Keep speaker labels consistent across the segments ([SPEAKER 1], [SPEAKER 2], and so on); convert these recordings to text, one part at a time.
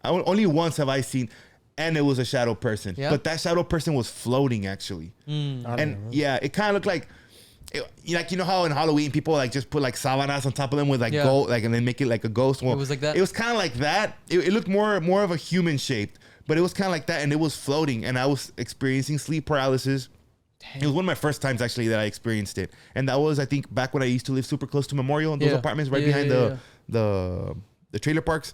[SPEAKER 1] Only once have I seen, and it was a shadow person.
[SPEAKER 2] Yeah.
[SPEAKER 1] But that shadow person was floating actually. And yeah, it kind of looked like, like you know how in Halloween people like just put like sábanas on top of them with like gold, like and then make it like a ghost. Well,
[SPEAKER 2] it was like that.
[SPEAKER 1] It was kind of like that. It looked more of a human shaped, but it was kind of like that, and it was floating, and I was experiencing sleep paralysis. It was one of my first times actually that I experienced it, and that was I think back when I used to live super close to Memorial in those apartments right behind the trailer parks.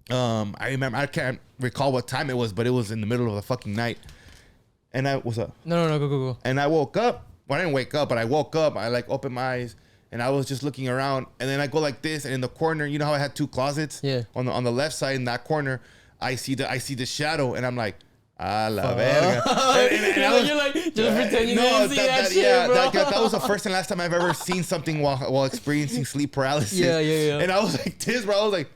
[SPEAKER 1] I remember, I can't recall what time it was, but it was in the middle of the fucking night, and what's up?
[SPEAKER 2] No, go.
[SPEAKER 1] And I woke up. Well, I didn't wake up, but I woke up. I like opened my eyes, and I was just looking around, and then I go like this, and in the corner, you know how I had 2 closets?
[SPEAKER 2] Yeah.
[SPEAKER 1] On the left side in that corner, I see the shadow, and I'm like, ah, la verga.
[SPEAKER 2] You're like just pretending you didn't see that shit,
[SPEAKER 1] yeah,
[SPEAKER 2] bro.
[SPEAKER 1] that was the first and last time I've ever seen something while experiencing sleep paralysis.
[SPEAKER 2] Yeah.
[SPEAKER 1] And I was like this, bro. I was like,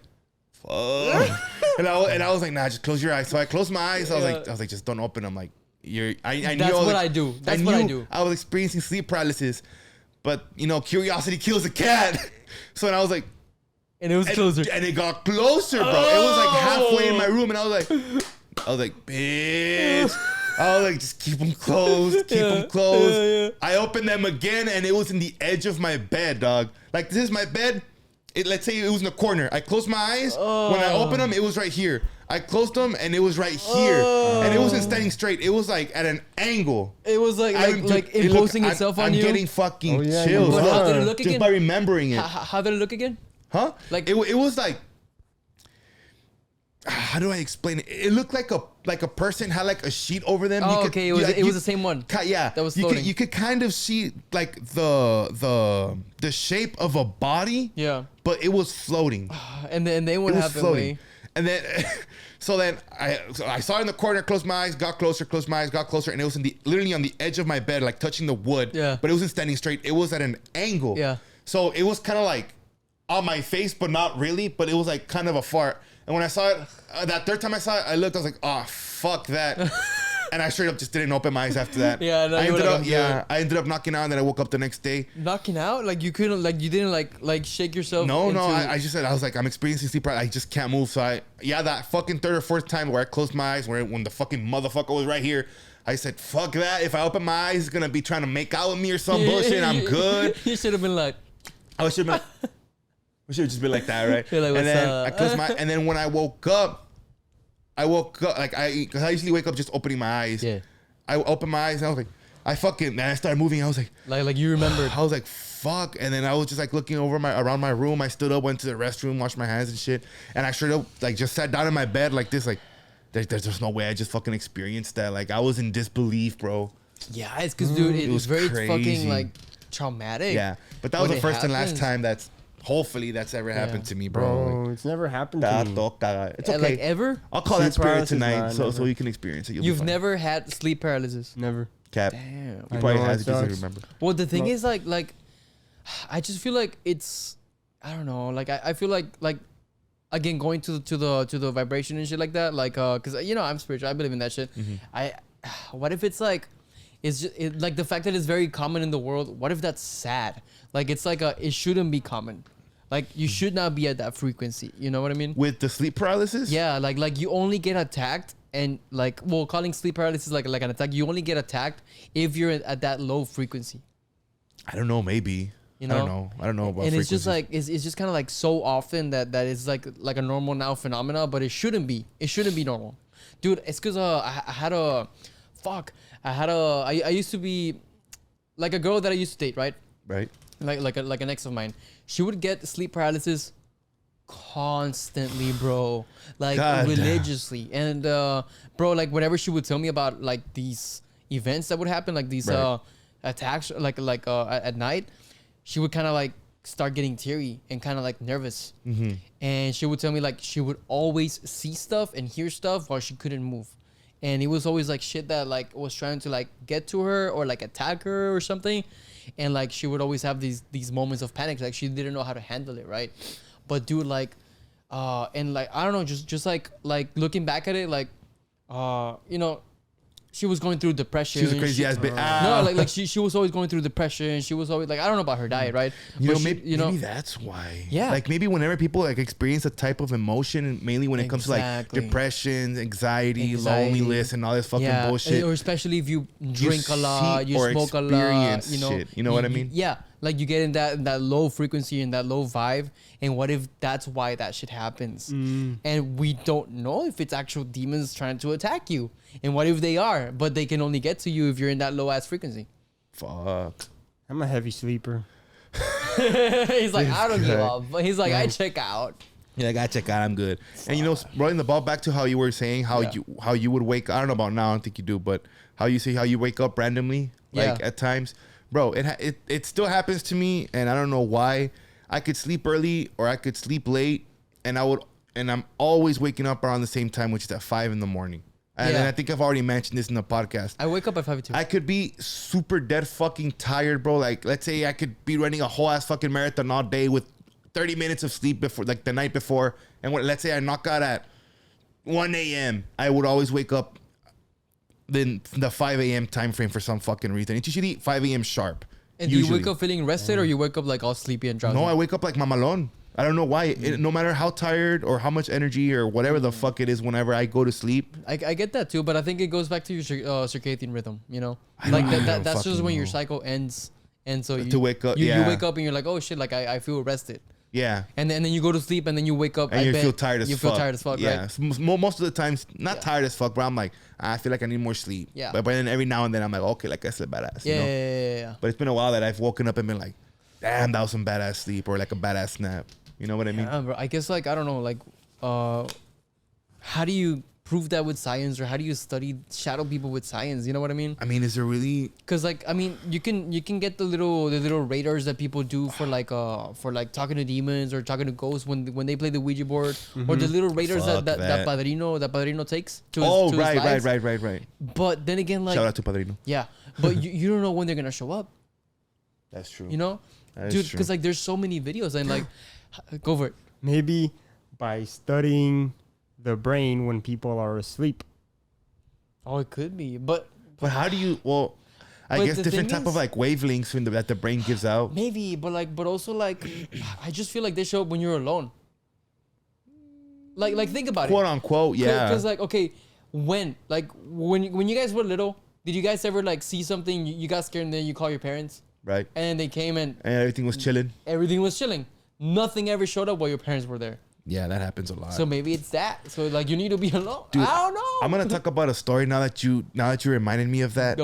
[SPEAKER 1] fuck. and I was like, nah, just close your eyes. So I closed my eyes. I was like, just don't open them. Like, I
[SPEAKER 2] That's what I do. That's what I do.
[SPEAKER 1] I was experiencing sleep paralysis, but you know, curiosity kills a cat. So then I was like,
[SPEAKER 2] and it was closer,
[SPEAKER 1] and it got closer, bro. It was like halfway in my room, and I was like, bitch. I was like, just keep them closed, keep them closed.
[SPEAKER 2] Yeah.
[SPEAKER 1] I opened them again, and it was in the edge of my bed, dog. Like, this is my bed. Let's say it was in the corner. I closed my eyes. When I opened them, it was right here. I closed them, and it was right here. And it wasn't standing straight. It was like at an angle.
[SPEAKER 2] It was like imposing itself on you.
[SPEAKER 1] I'm getting fucking chills.
[SPEAKER 2] But how did it look again?
[SPEAKER 1] Just by remembering it.
[SPEAKER 2] How did it look again?
[SPEAKER 1] Huh?
[SPEAKER 2] Like
[SPEAKER 1] it was like, how do I explain it? It looked like a person had like a sheet over them.
[SPEAKER 2] Oh, okay. It was the same one.
[SPEAKER 1] Yeah,
[SPEAKER 2] that was floating.
[SPEAKER 1] You could kind of see like the shape of a body.
[SPEAKER 2] Yeah,
[SPEAKER 1] but it was floating.
[SPEAKER 2] And then what happened?
[SPEAKER 1] Floating. And then, so I saw it in the corner, closed my eyes, got closer, closed my eyes, got closer, and it was literally on the edge of my bed, like touching the wood.
[SPEAKER 2] Yeah.
[SPEAKER 1] But it wasn't standing straight. It was at an angle.
[SPEAKER 2] Yeah.
[SPEAKER 1] So it was kind of like on my face, but not really. But it was like kind of a fart. And when I saw it, that third time I saw it, I looked, I was like, oh, fuck that. And I straight up just didn't open my eyes after that.
[SPEAKER 2] Yeah, no,
[SPEAKER 1] I ended up knocking out, and then I woke up the next day.
[SPEAKER 2] Knocking out? Like you couldn't, like you didn't like shake yourself?
[SPEAKER 1] No. I just said, I was like, I'm experiencing sleep paralysis. I just can't move. So that fucking third or fourth time where I closed my eyes, when the fucking motherfucker was right here, I said, fuck that. If I open my eyes, he's gonna be trying to make out with me or some bullshit. I'm good.
[SPEAKER 2] You should have been like,
[SPEAKER 1] I should have just been like that, right?
[SPEAKER 2] You're like,
[SPEAKER 1] and then
[SPEAKER 2] up?
[SPEAKER 1] I closed my, and then when I woke up like because I usually wake up just opening my eyes.
[SPEAKER 2] Yeah.
[SPEAKER 1] I opened my eyes and I was like, and I started moving. I was
[SPEAKER 2] like you remembered.
[SPEAKER 1] I was like, fuck. And then I was just like looking around my room. I stood up, went to the restroom, washed my hands and shit. And I straight up like just sat down in my bed like this, like there's no way I just fucking experienced that. Like I was in disbelief, bro.
[SPEAKER 2] Yeah, it's because dude, it was very
[SPEAKER 1] crazy.
[SPEAKER 2] Fucking like traumatic.
[SPEAKER 1] Yeah, but that was the first and last time hopefully that's ever happened to me, bro.
[SPEAKER 3] It's never happened to me.
[SPEAKER 1] It's okay.
[SPEAKER 2] Like ever?
[SPEAKER 1] I'll call that spirit tonight so you can experience it.
[SPEAKER 2] You've never had sleep paralysis?
[SPEAKER 3] Never.
[SPEAKER 1] Cap.
[SPEAKER 2] Damn.
[SPEAKER 1] You probably has, you just don't remember.
[SPEAKER 2] Well, the thing is like I just feel like it's, I don't know, like I feel like again going to the vibration and shit like that, like because you know I'm spiritual, I believe in that shit. What if it's like it's just like the fact that it's very common in the world, what if that's sad? Like it's like it shouldn't be common. Like you should not be at that frequency. You know what I mean?
[SPEAKER 1] With the sleep paralysis?
[SPEAKER 2] Yeah, like you only get attacked and like, well, calling sleep paralysis like an attack, you only get attacked if you're at that low frequency.
[SPEAKER 1] I don't know, maybe.
[SPEAKER 2] You know?
[SPEAKER 1] I don't know about
[SPEAKER 2] and
[SPEAKER 1] frequencies.
[SPEAKER 2] it's just like it's just kind of like so often that it's like a normal now phenomena, but it shouldn't be. It shouldn't be normal, dude. It's because I used to be like a girl that I used to date, right?
[SPEAKER 1] Right.
[SPEAKER 2] Like an ex of mine. She would get sleep paralysis constantly, bro. Like
[SPEAKER 1] God.
[SPEAKER 2] Religiously. And bro, like whatever she would tell me about like these events that would happen, like these attacks, like at night, she would kind of like start getting teary and kind of like nervous. And she would tell me like she would always see stuff and hear stuff while she couldn't move. And it was always like shit that like was trying to like get to her or like attack her or something. And like she would always have these moments of panic, like she didn't know how to handle it, right? But dude, like and like I don't know, just like looking back at it, like you know, she was going through depression.
[SPEAKER 1] She was a crazy ass bitch.
[SPEAKER 2] No, like she was always going through depression. She was always like, I don't know about her diet, right?
[SPEAKER 1] Maybe that's why.
[SPEAKER 2] Yeah.
[SPEAKER 1] Like maybe whenever people like experience a type of emotion, mainly when it comes to like depression, anxiety, loneliness, and all this fucking bullshit.
[SPEAKER 2] Or especially if you drink a lot, you smoke a lot, you know.
[SPEAKER 1] Shit. You know what I mean?
[SPEAKER 2] Yeah. Like you get in that low frequency and that low vibe, and what if that's why that shit happens? And we don't know if it's actual demons trying to attack you, and what if they are, but they can only get to you if you're in that low ass frequency.
[SPEAKER 1] Fuck.
[SPEAKER 3] I'm a heavy sleeper.
[SPEAKER 2] He's like, I don't give up, but he's like, I check out.
[SPEAKER 1] Yeah, I gotta check out. I'm good. And you know, rolling the ball back to how you were saying how you would wake. I don't know about now. I don't think you do, but how you wake up randomly, like at times. Bro, it still happens to me, and I don't know why. I could sleep early or I could sleep late, and I'm always waking up around the same time, which is at 5 a.m. And I think I've already mentioned this in the podcast.
[SPEAKER 2] I wake up at 5 too.
[SPEAKER 1] I could be super dead fucking tired, bro. Like, let's say I could be running a whole ass fucking marathon all day with 30 minutes of sleep before, like the night before, and let's say I knock out at 1 a.m. I would always wake up then the 5 a.m. time frame for some fucking reason. It's usually 5 a.m. sharp.
[SPEAKER 2] And do you wake up feeling rested, or you wake up like all sleepy and drowsy?
[SPEAKER 1] No, I wake up like mamalon. I don't know why. No matter how tired or how much energy or whatever the fuck it is, whenever I go to sleep.
[SPEAKER 2] I get that too, but I think it goes back to your circadian rhythm, you know? Like that's just when your cycle ends. And so you
[SPEAKER 1] wake up,
[SPEAKER 2] you wake up and you're like, oh shit, like I feel rested.
[SPEAKER 1] Yeah.
[SPEAKER 2] And then you go to sleep and then you wake up
[SPEAKER 1] and you feel tired as fuck.
[SPEAKER 2] You feel tired as fuck,
[SPEAKER 1] yeah.
[SPEAKER 2] right?
[SPEAKER 1] Most of the times, not tired as fuck, but I'm like, I feel like I need more sleep.
[SPEAKER 2] Yeah.
[SPEAKER 1] But then every now and then I'm like, okay, like I slept badass.
[SPEAKER 2] Yeah,
[SPEAKER 1] you know?
[SPEAKER 2] yeah.
[SPEAKER 1] But it's been a while that I've woken up and been like, damn, that was some badass sleep or like a badass nap. You know what I mean?
[SPEAKER 2] Yeah, bro. I guess like, I don't know, like, how do you prove that with science, or how do you study shadow people with science? You know what I mean?
[SPEAKER 1] I mean, is there really?
[SPEAKER 2] Because like, I mean, you can get the little radars that people do for like talking to demons or talking to ghosts when they play the Ouija board, or the little radars that Padrino takes to his lives.
[SPEAKER 1] Right.
[SPEAKER 2] But then again, like,
[SPEAKER 1] shout out to Padrino.
[SPEAKER 2] Yeah, but you don't know when they're gonna show up.
[SPEAKER 1] That's true.
[SPEAKER 2] You know, dude, because like there's so many videos and like, go for it.
[SPEAKER 3] Maybe by studying the brain when people are asleep.
[SPEAKER 2] Oh, it could be, but
[SPEAKER 1] how do you? Well, I guess different type of like wavelengths that the brain gives out.
[SPEAKER 2] Maybe, but also like, I just feel like they show up when you're alone. Like think about
[SPEAKER 1] quote unquote, yeah.
[SPEAKER 2] Because like, okay, when you guys were little, did you guys ever like see something, you got scared and then you call your parents?
[SPEAKER 1] Right.
[SPEAKER 2] And they came and
[SPEAKER 1] everything was chilling.
[SPEAKER 2] Everything was chilling. Nothing ever showed up while your parents were there.
[SPEAKER 1] Yeah, that happens a lot.
[SPEAKER 2] So maybe it's that. So like you need to be alone.
[SPEAKER 1] Dude,
[SPEAKER 2] I don't know.
[SPEAKER 1] I'm gonna talk about a story now that you reminded me of that.
[SPEAKER 2] Go.